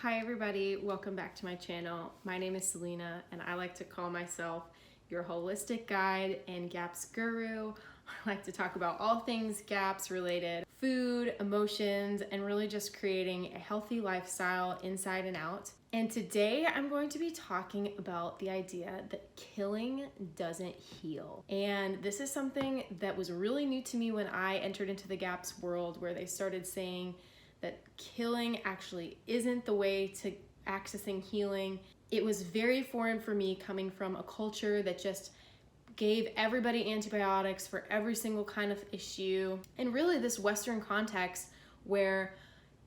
Hi everybody, welcome back to my channel. My name is Selena and I like to call myself your holistic guide and GAPS guru. I like to talk about all things GAPS related, food, emotions, and really just creating a healthy lifestyle inside and out. And today I'm going to be talking about the idea that killing doesn't heal. And this is something that was really new to me when I entered into the GAPS world, where they started saying that killing actually isn't the way to accessing healing. It was very foreign for me, coming from a culture that just gave everybody antibiotics for every single kind of issue. And really this Western context where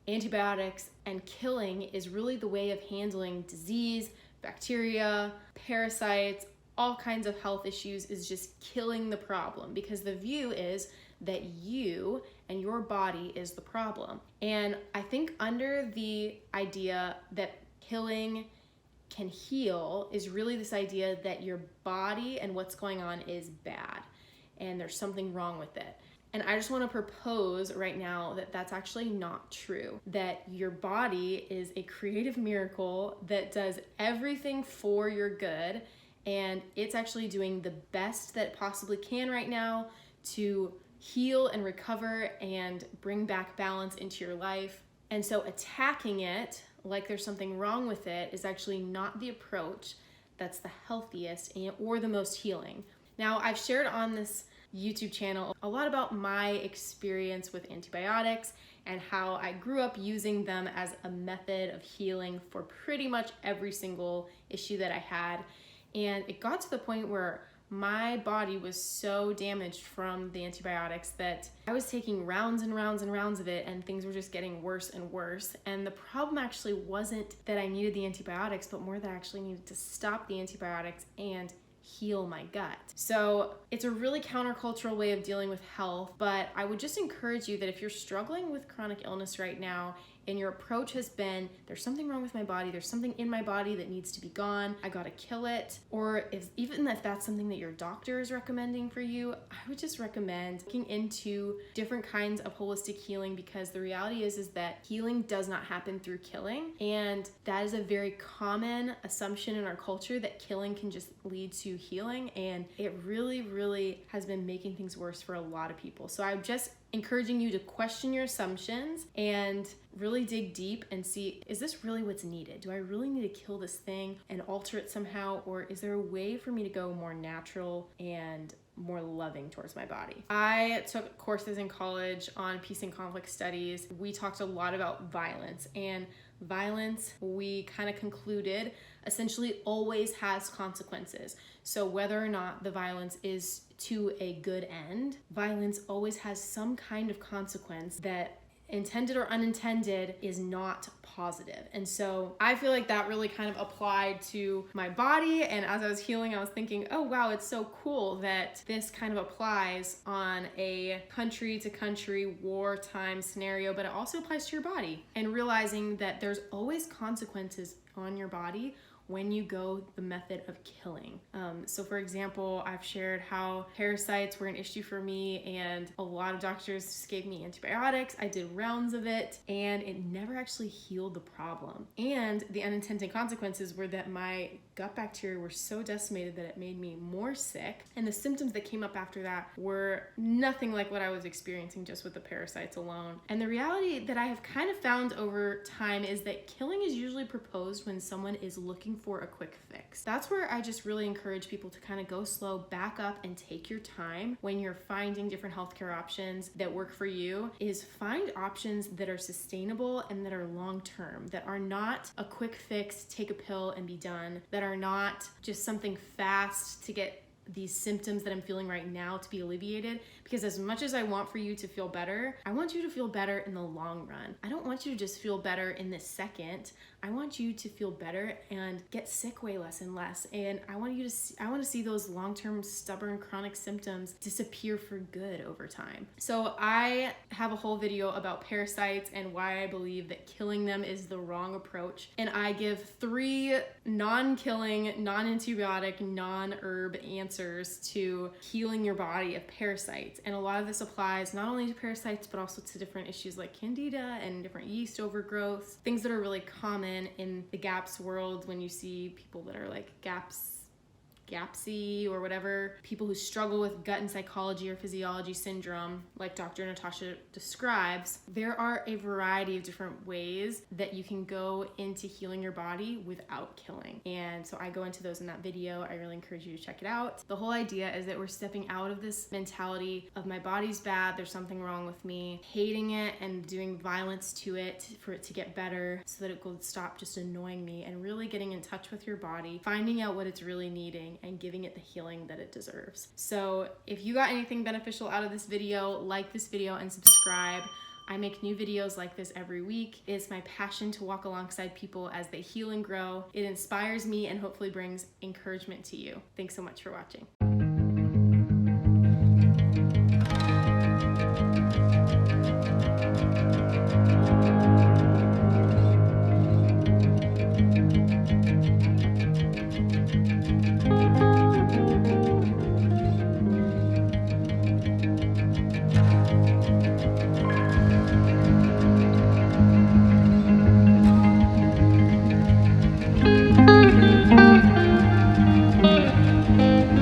antibiotics and killing is really the way of handling disease, bacteria, parasites, all kinds of health issues, is just killing the problem, because the view is that you and your body is the problem. And I think under the idea that killing can heal is really this idea that your body and what's going on is bad and there's something wrong with it. And I just want to propose right now that that's actually not true, that your body is a creative miracle that does everything for your good, and it's actually doing the best that it possibly can right now to heal and recover and bring back balance into your life. And so attacking it like there's something wrong with it is actually not the approach that's the healthiest or the most healing. Now, I've shared on this YouTube channel a lot about my experience with antibiotics and how I grew up using them as a method of healing for pretty much every single issue that I had. And it got to the point where my body was so damaged from the antibiotics that I was taking rounds and rounds and rounds of it, and things were just getting worse and worse. And the problem actually wasn't that I needed the antibiotics, but more that I actually needed to stop the antibiotics and heal my gut. So it's a really countercultural way of dealing with health, but I would just encourage you that if you're struggling with chronic illness right now and your approach has been, there's something wrong with my body, there's something in my body that needs to be gone, I gotta kill it, or even if that's something that your doctor is recommending for you, I would just recommend looking into different kinds of holistic healing, because the reality is that healing does not happen through killing. And that is a very common assumption in our culture, that killing can just lead to healing, and it really has been making things worse for a lot of people. So I'm just encouraging you to question your assumptions and really dig deep and see, is this really what's needed? Do I really need to kill this thing and alter it somehow? Or is there a way for me to go more natural and more loving towards my body? I took courses in college on peace and conflict studies. We talked a lot about violence, and violence, we kind of concluded, essentially always has consequences. So whether or not the violence is to a good end, violence always has some kind of consequence that, intended or unintended, is not positive. And so I feel like that really kind of applied to my body. And as I was healing, I was thinking, oh wow, it's so cool that this kind of applies on a country to country wartime scenario, but it also applies to your body. And realizing that there's always consequences on your body when you go the method of killing. So for example, I've shared how parasites were an issue for me, and a lot of doctors just gave me antibiotics. I did rounds of it, and it never actually healed the problem. And the unintended consequences were that my gut bacteria were so decimated that it made me more sick. And the symptoms that came up after that were nothing like what I was experiencing just with the parasites alone. And the reality that I have kind of found over time is that killing is usually proposed when someone is looking for a quick fix. That's where I just really encourage people to kind of go slow, back up, and take your time when you're finding different healthcare options that work for you. Is find options that are sustainable and that are long-term, that are not a quick fix, take a pill and be done, that are not just something fast to get these symptoms that I'm feeling right now to be alleviated. Because as much as I want for you to feel better, I want you to feel better in the long run. I don't want you to just feel better in this second. I want you to feel better and get sick way less and less. And I want to see those long-term stubborn chronic symptoms disappear for good over time. So I have a whole video about parasites and why I believe that killing them is the wrong approach. And I give 3 non-killing, non-antibiotic, non-herb answers to healing your body of parasites. And a lot of this applies not only to parasites, but also to different issues like candida and different yeast overgrowth, things that are really common in the GAPS world when you see people that are like GAPSy or whatever, people who struggle with gut and psychology or physiology syndrome, like Dr. Natasha describes. There are a variety of different ways that you can go into healing your body without killing. And so I go into those in that video. I really encourage you to check it out. The whole idea is that we're stepping out of this mentality of my body's bad, there's something wrong with me, hating it and doing violence to it for it to get better so that it will stop just annoying me, and really getting in touch with your body, finding out what it's really needing, and giving it the healing that it deserves. So if you got anything beneficial out of this video, like this video and subscribe. I make new videos like this every week. It's my passion to walk alongside people as they heal and grow. It inspires me and hopefully brings encouragement to you. Thanks so much for watching.